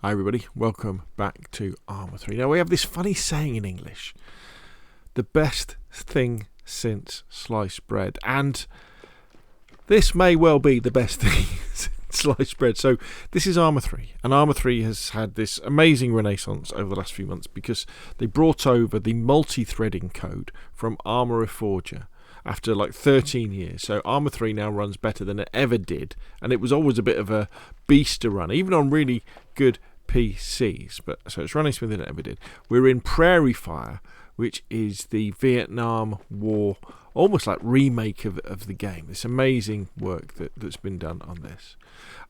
Hi everybody, welcome back to Arma 3. Now we have this funny saying in English, the best thing since sliced bread, and this may well be the best thing since sliced bread. So this is Arma 3, and Arma 3 has had this amazing renaissance over the last few months because they brought over the multi-threading code from Arma Reforger after like 13 years. So Arma 3 now runs better than it ever did, and it was always a bit of a beast to run, even on really good PCs, but so it's running smoother than it ever did. We're in Prairie Fire, which is the Vietnam War, almost like remake of the game. This amazing work that's been done on this.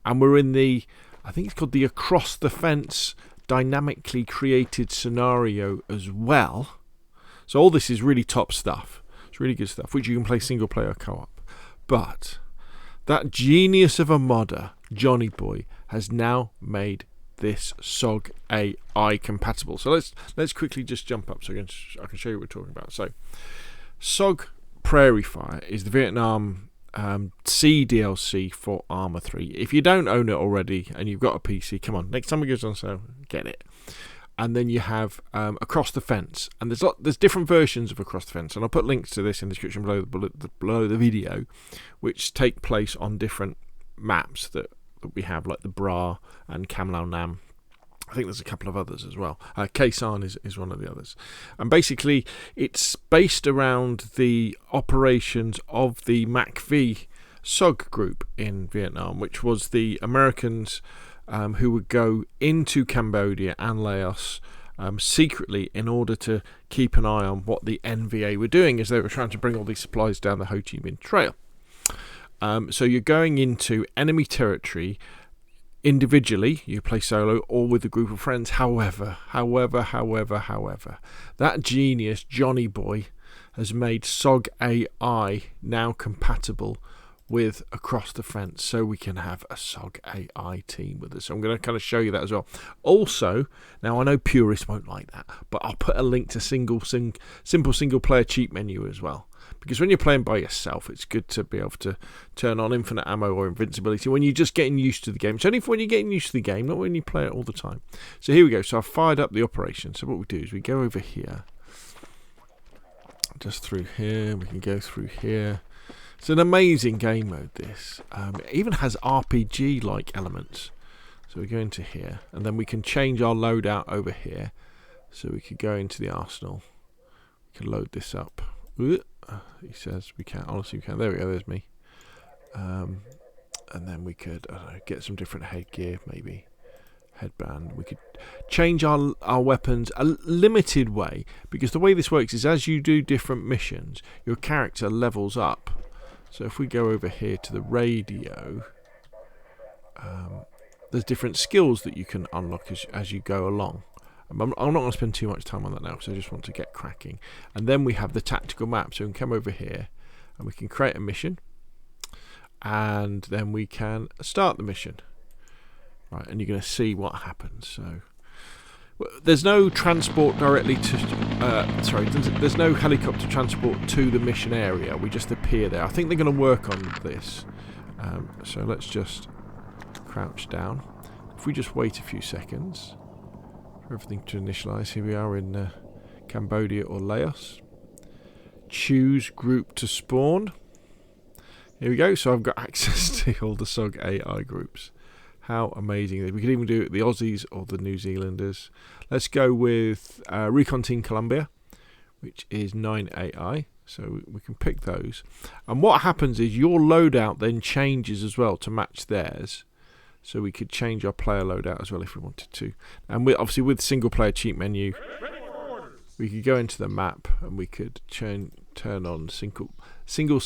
And we're in the, I think it's called the Across the Fence dynamically created scenario as well. So all this is really top stuff. It's really good stuff, which you can play single player co-op. But that genius of a modder, Johhnyboy, has now made this SOG AI compatible. So let's quickly just jump up so I can show you what we're talking about. So SOG Prairie Fire is the Vietnam cDLC for Arma 3. If you don't own it already and you've got a PC, come on, next time it goes on sale, get it. And then you have Across the Fence, and there's different versions of Across the Fence, and I'll put links to this in the description below the video, which take place on different maps that we have, like the Bra and Cam Lao Nam. I think there's a couple of others as well. Khe Sanh is one of the others. And basically, it's based around the operations of the MACV SOG group in Vietnam, which was the Americans who would go into Cambodia and Laos secretly in order to keep an eye on what the NVA were doing as they were trying to bring all these supplies down the Ho Chi Minh Trail. So you're going into enemy territory individually, you play solo or with a group of friends. However, that genius Johhnyboy has made SOG AI now compatible with Across the Fence, so we can have a SOG AI team with us. So I'm going to kind of show you that as well. Also, now I know purists won't like that, but I'll put a link to simple single player cheat menu as well. Because when you're playing by yourself, it's good to be able to turn on infinite ammo or invincibility when you're just getting used to the game. It's only for when you're getting used to the game, not when you play it all the time. So here we go. So I've fired up the operation. So what we do is we go over here. Just through here. We can go through here. It's an amazing game mode, this. It even has RPG-like elements. So we go into here. And then we can change our loadout over here. So we could go into the arsenal. We can load this up. He says we can't. Honestly, we can't. There we go. There's me. And then we could get some different headgear, maybe headband. We could change our weapons a limited way, because the way this works is as you do different missions, your character levels up. So if we go over here to the radio, there's different skills that you can unlock as you go along. I'm not going to spend too much time on that now because I just want to get cracking. And then we have the tactical map, so we can come over here and we can create a mission, and then we can start the mission. Right, and you're going to see what happens. So there's no transport directly to there's no helicopter transport to the mission area. We just appear there. I think they're going to work on this. So let's just crouch down. If we just wait a few seconds for everything to initialize. Here we are in Cambodia or Laos. Choose group to spawn. Here we go. So I've got access to all the SOG AI groups. How amazing. We could even do it the Aussies or the New Zealanders. Let's go with Recon Team Colombia, which is 9 AI. So we can pick those. And what happens is your loadout then changes as well to match theirs. So we could change our player loadout as well if we wanted to. And obviously with single player cheat menu, we could go into the map and we could turn on simple single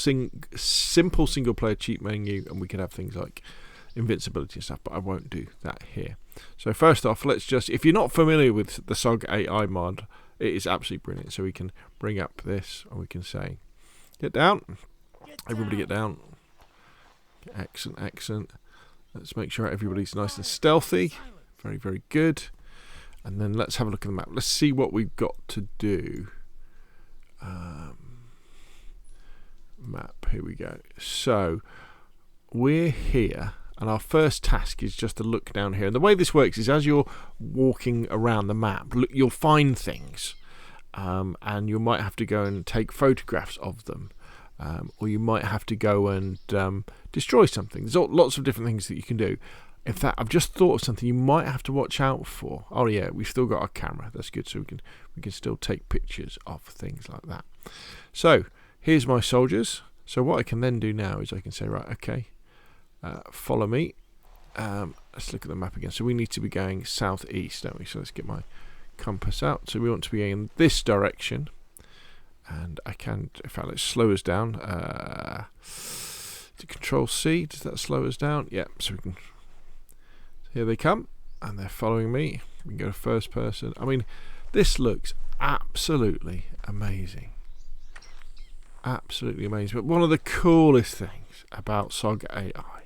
player cheat menu, and we could have things like invincibility and stuff, but I won't do that here. So first off, let's just, if you're not familiar with the SOG AI mod, it is absolutely brilliant. So we can bring up this and we can say, get down. Everybody get down. Excellent. Let's make sure everybody's nice and stealthy. Very, very good. And then let's have a look at the map. Let's see what we've got to do. Map, here we go. So we're here And our first task is just to look down here. And the way this works is as you're walking around the map, you'll find things. And you might have to go and take photographs of them. Or you might have to go and destroy something. There's lots of different things that you can do. In fact, I've just thought of something you might have to watch out for. Oh yeah, we've still got our camera. That's good. So we can still take pictures of things like that. So here's my soldiers. So what I can then do now is I can say, right, okay, follow me. Let's look at the map again. So we need to be going southeast, don't we? So let's get my compass out. So we want to be going in this direction. And I can, in fact, let's slow us down. To Control C, does that slow us down? Yeah, so we can. Here they come, and they're following me. We can go to first person. I mean, this looks absolutely amazing. Absolutely amazing. But one of the coolest things about SOG AI,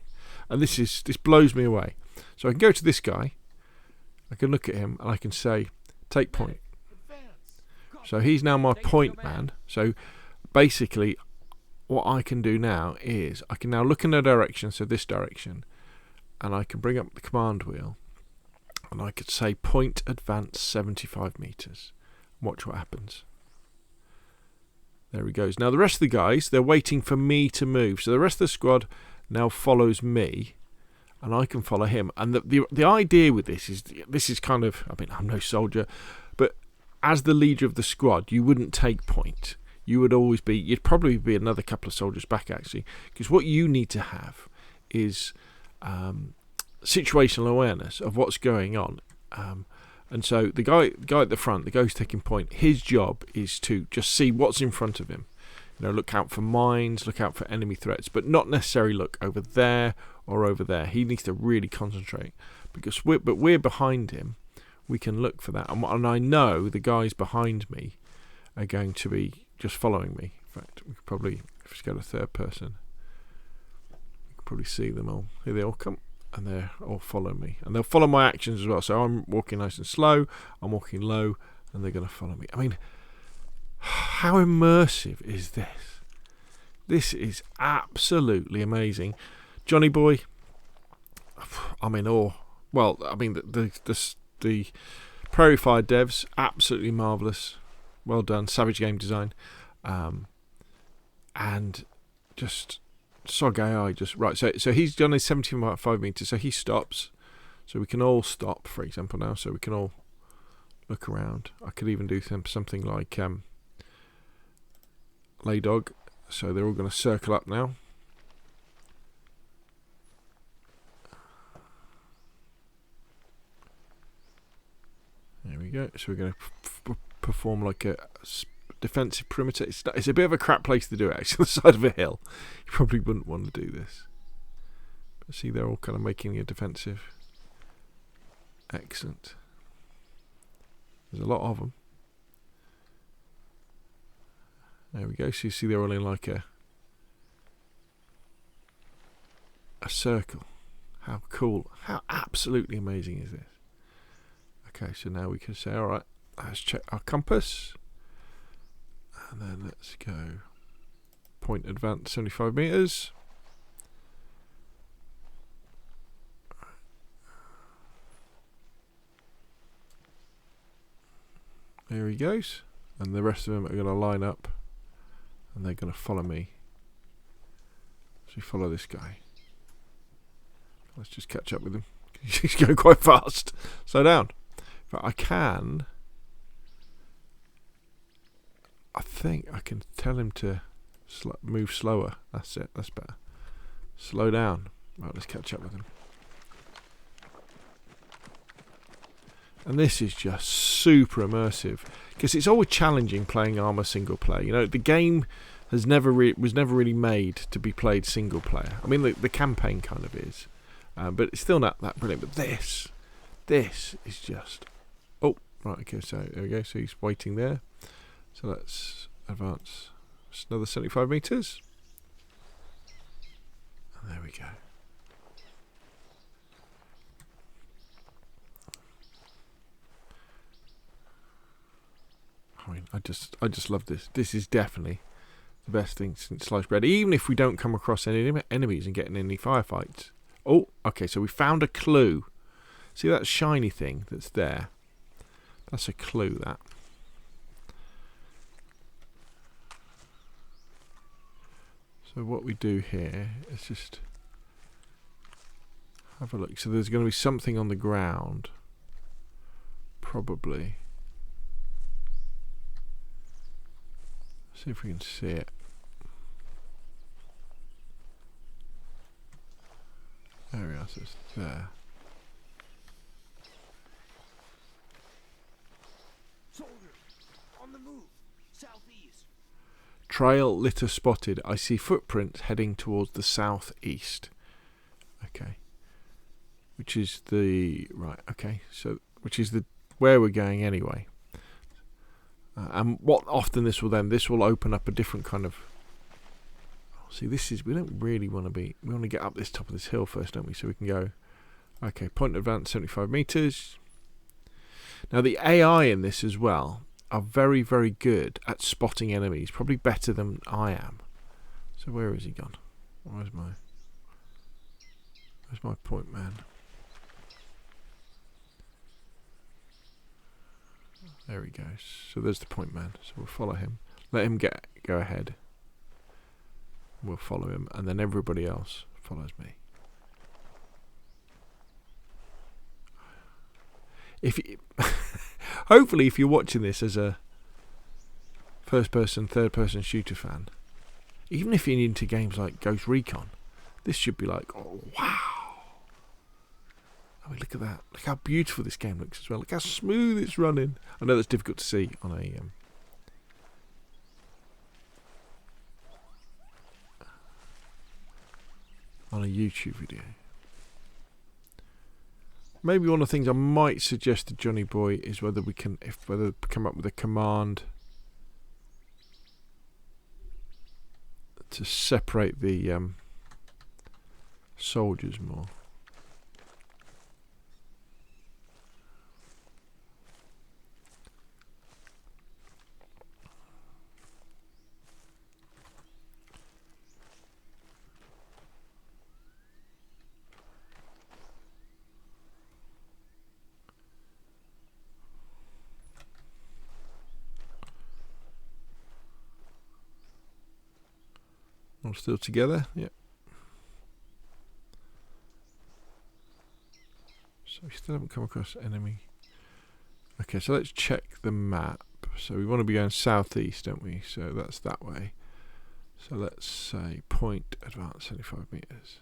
and this blows me away. So I can go to this guy, I can look at him, and I can say, take point. So he's now my point man. So basically, what I can do now is I can now look in the direction, so this direction, and I can bring up the command wheel, and I could say point advance 75 meters. Watch what happens. There he goes. Now the rest of the guys, they're waiting for me to move. So the rest of the squad now follows me, and I can follow him. And the idea with this is kind of, I mean, I'm no soldier, but as the leader of the squad, you wouldn't take point. You would always be, you'd probably be another couple of soldiers back actually, because what you need to have is situational awareness of what's going on. And so the guy at the front, the guy who's taking point, his job is to just see what's in front of him. You know, look out for mines, look out for enemy threats, but not necessarily look over there or over there. He needs to really concentrate, because we're behind him. We can look for that, and I know the guys behind me are going to be just following me. In fact, we could probably, if we go to third person, we could probably see them all. Here they all come, and they're all following me, and they'll follow my actions as well. So I'm walking nice and slow, I'm walking low, and they're going to follow me. I mean, how immersive is this? This is absolutely amazing. Johhnyboy, I'm in awe. Well, I mean, the Prairie Fire devs, absolutely marvellous. Well done, savage game design. And just SOG AI, just right. So he's done his 75 meters, so he stops. So we can all stop, for example, now. So we can all look around. I could even do something like lay dog. So they're all going to circle up now. There we go. So we're going to perform like a defensive perimeter. It's a bit of a crap place to do it, actually, on the side of a hill. You probably wouldn't want to do this. But see, they're all kind of making a defensive. Excellent. There's a lot of them. There we go. So you see they're all in like a circle. How cool. How absolutely amazing is this? Okay, so now we can say, alright, let's check our compass. And then let's go point advance 75 meters. There he goes. And the rest of them are going to line up, and they're going to follow me. So we follow this guy. Let's just catch up with him. He's going quite fast. Slow down. But I think I can tell him to move slower. That's it. That's better. Slow down. Right, let's catch up with him. And this is just super immersive, because it's always challenging playing Arma single player. You know, the game was never really made to be played single player. I mean, the campaign kind of is, but it's still not that brilliant. But this is just. Oh, right. Okay. So there we go. So he's waiting there. So let's advance just another 75 meters. And there we go. I mean, I just love this. This is definitely the best thing since sliced bread. Even if we don't come across any enemies and get in any firefights, Oh, okay, so we found a clue. See that shiny thing that's there? That's a clue, that. So what we do here is just have a look. So there's going to be something on the ground. Probably. See if we can see it. There we are, so it's there. Soldier, on the move, southeast. Trail litter spotted. I see footprints heading towards the southeast. Okay. Which is the... Right, okay. So, which is the where we're going anyway. And what often this will open up a different kind of... See, this is... We don't really want to be... We want to get up this top of this hill first, don't we? So we can go... Okay, point advance 75 metres. Now, the AI in this as well are very, very good at spotting enemies. Probably better than I am. So where is he gone? Where's my point man? There he goes. So there's the point man. So we'll follow him. Let him go ahead. We'll follow him, and then everybody else follows me. If you hopefully, if you're watching this as a first-person, third-person shooter fan, even if you're into games like Ghost Recon, this should be like, oh wow! I mean, look at that! Look how beautiful this game looks as well. Look how smooth it's running. I know that's difficult to see on a YouTube video. Maybe one of the things I might suggest to Johhnyboy is whether we can, whether come up with a command to separate the soldiers more. All still together? Yep. So we still haven't come across enemy. Okay, so let's check the map. So we want to be going southeast, don't we? So that's that way. So let's say point advance 75 meters.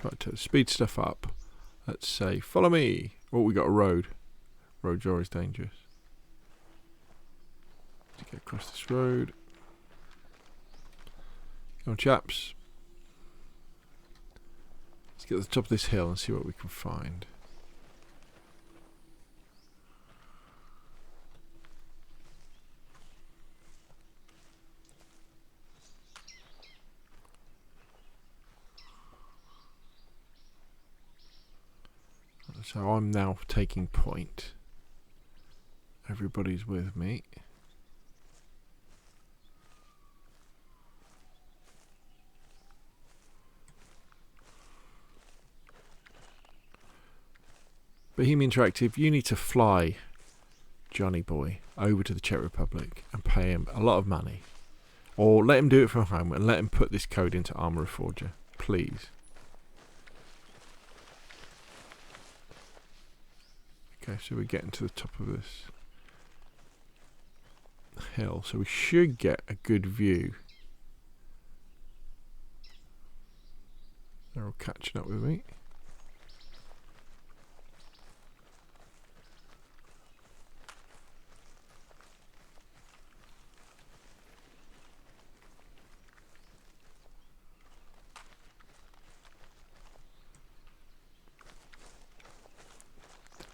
Right, to speed stuff up. Let's say, follow me. Oh, we got a road. Roads are always dangerous. To get across this road. Come on, chaps. Let's get to the top of this hill and see what we can find. So I'm now taking point. Everybody's with me. Bohemian Interactive, you need to fly Johhnyboy over to the Czech Republic and pay him a lot of money. Or let him do it from home and let him put this code into Arma Reforger. Please. Okay, so we're getting to the top of this hill, so we should get a good view. They're all catching up with me.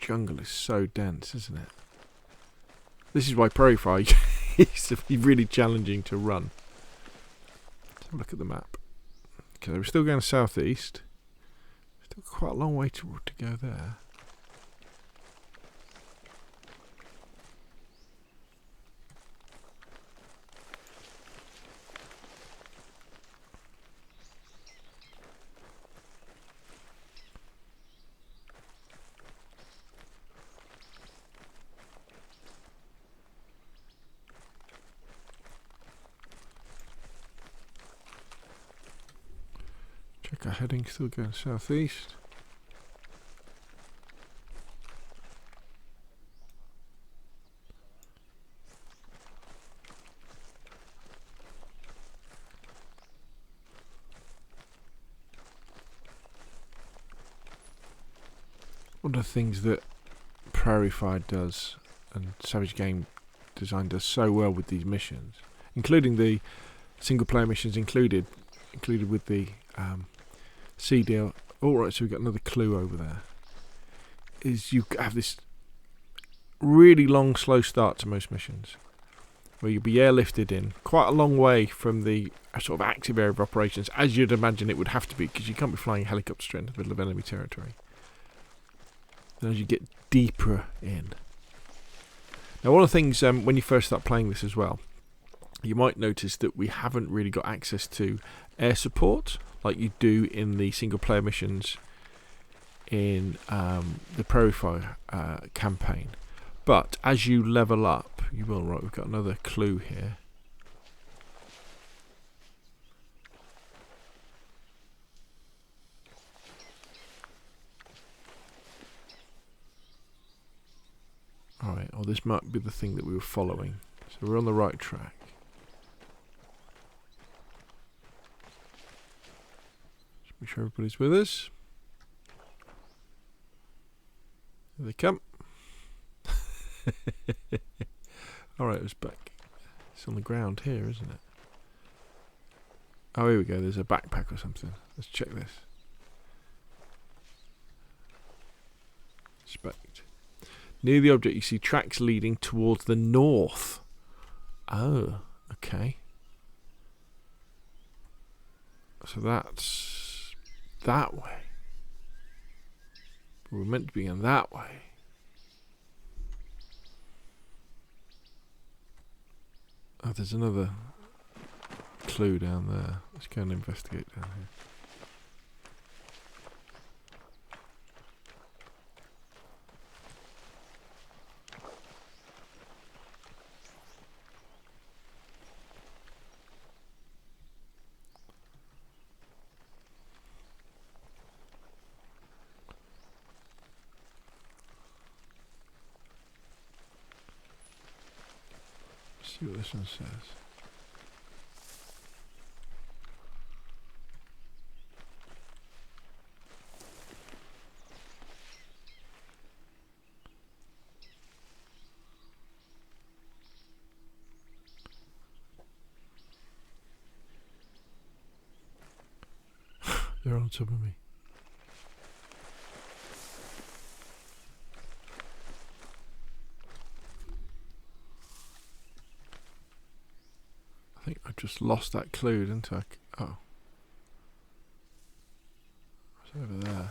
Jungle is so dense, isn't it? This is why Prairie Fire used to be really challenging to run. Let's have a look at the map. Okay, we're still going southeast. Still quite a long way to go there. Okay, heading, still going southeast. One of the things that Prairie Fire does and Savage Game Design does so well with these missions, including the single player missions included with the cDLC. Alright, so we've got another clue over there. Is you have this really long, slow start to most missions, where you'll be airlifted in quite a long way from the sort of active area of operations, as you'd imagine it would have to be, because you can't be flying a helicopter straight into the middle of enemy territory. And as you get deeper in. Now, one of the things when you first start playing this as well, you might notice that we haven't really got access to air support like you do in the single player missions in the Prairie Fire campaign. But as you level up, you will. Right, we've got another clue here. Alright, oh, this might be the thing that we were following. So we're on the right track. Just make sure everybody's with us. Here they come. Alright, it's back. It's on the ground here, isn't it? Oh, here we go. There's a backpack or something. Let's check this. Inspect. Near the object, you see tracks leading towards the north. Oh, okay. So that's that way. We're meant to be in that way. Oh, there's another clue down there. Let's go and investigate down here. See what this one says. They're on top of me. I think I just lost that clue, didn't I? Oh. It's over there.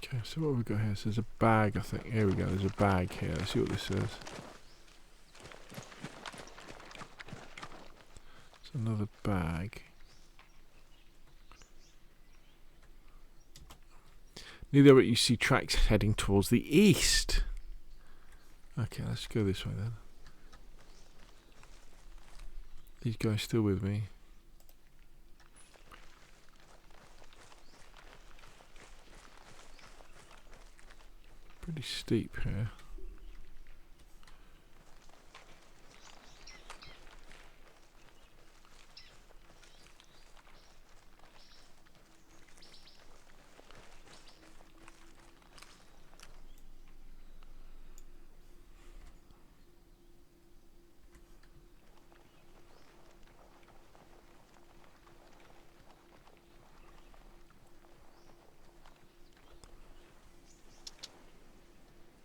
Okay, so what have we got here? So there's a bag, I think. Here we go, there's a bag here. Let's see what this says. It's another bag. Near there you see tracks heading towards the east. Okay, let's go this way then. These guys still with me. Pretty steep here.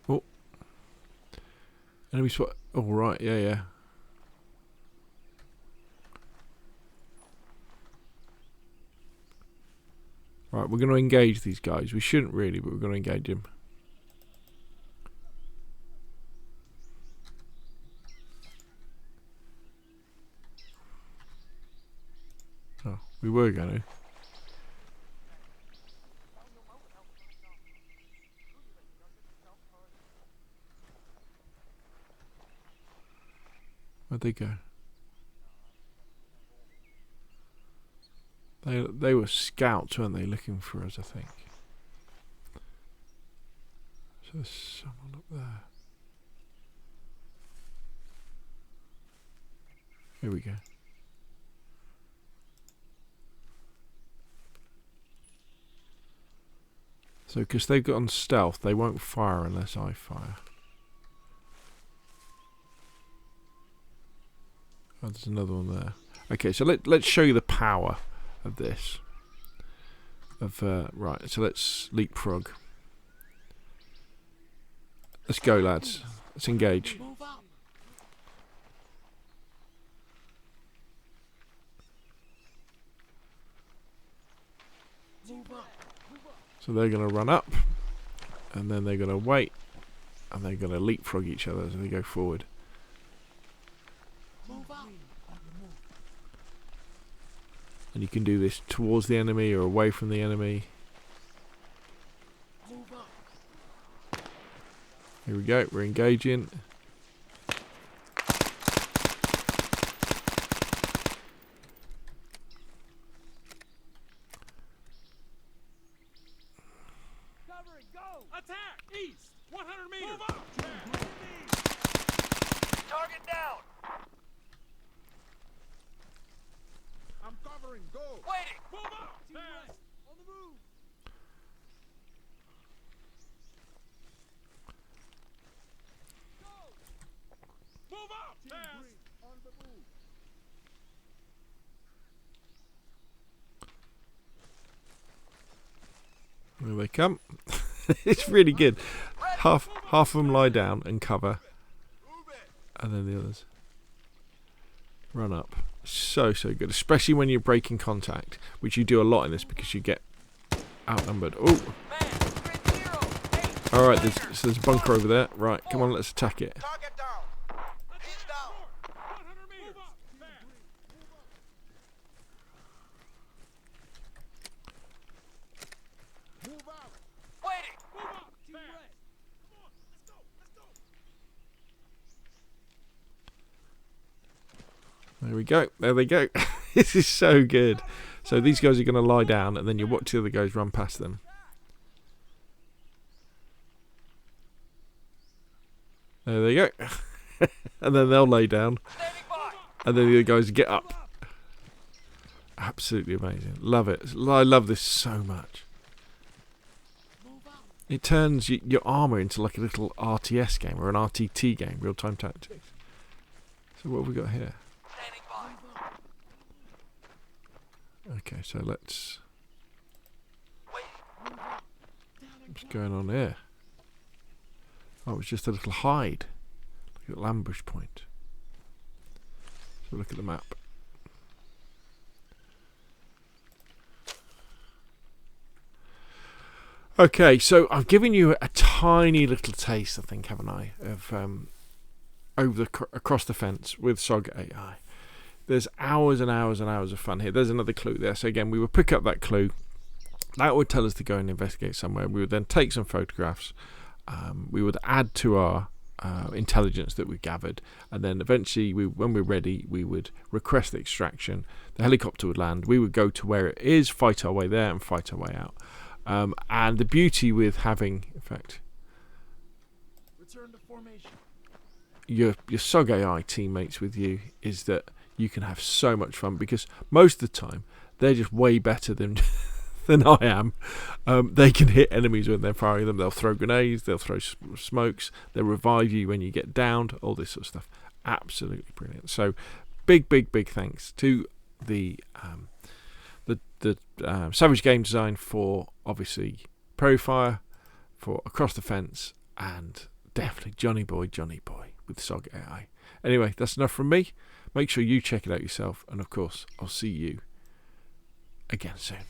Oh. Enemy SWAT. Oh, right. Yeah, yeah. Right, we're going to engage these guys. We shouldn't really, but we're going to engage them. We were going to. Where'd they go? They were scouts, weren't they, looking for us, I think. So there's someone up there. Here we go. So, because they've got on stealth, they won't fire unless I fire. Oh, there's another one there. Okay, so let's show you the power of this. Right, so let's leapfrog. Let's go, lads. Let's engage. So they're going to run up, and then they're going to wait, and they're going to leapfrog each other as they go forward. And you can do this towards the enemy or away from the enemy. Here we go, we're engaging. Attack! East! 100 meters! Move up! Target down! I'm covering, go! Waiting! Move up! Team West, on the move! Go! Move up! Team Green, on the move! There they come. It's really good. Half of them lie down and cover, and then the others run up. So good, especially when you're breaking contact, which you do a lot in this because you get outnumbered. Oh, all right. There's a bunker over there. Right, come on, let's attack it. Target down! He's down! 100 meters! Move up! Move out! Waiting! Move up! Team Red! Come on, let's go! There we go. There they go. This is so good. So these guys are going to lie down, and then you watch the other guys run past them. There they go. And then they'll lay down, and then the other guys get up. Absolutely amazing. Love it. I love this so much. It turns your Arma into like a little RTS game or an RTT game, real-time tactics. So what have we got here? Okay, so let's... What's going on here? Oh, it's just a little hide. Like a little ambush point. So look at the map. Okay, so I've given you a tiny little taste, I think, haven't I, of across the fence with SOG AI. There's hours and hours and hours of fun here. There's another clue there. So again, we would pick up that clue. That would tell us to go and investigate somewhere. We would then take some photographs. We would add to our intelligence that we gathered, and then eventually, when we're ready, we would request the extraction. The helicopter would land. We would go to where it is, fight our way there, and fight our way out. And the beauty with having, in fact, Return to formation. your SOG AI teammates with you is that you can have so much fun, because most of the time they're just way better than than I am. They can hit enemies when they're firing them. They'll throw grenades, they'll throw smokes, they'll revive you when you get downed, all this sort of stuff. Absolutely brilliant. So big thanks to the Savage Game Design for obviously Prairie Fire, for Across the Fence, and definitely Johhnyboy with SOG AI. Anyway, that's enough from me. Make sure you check it out yourself, and of course, I'll see you again soon.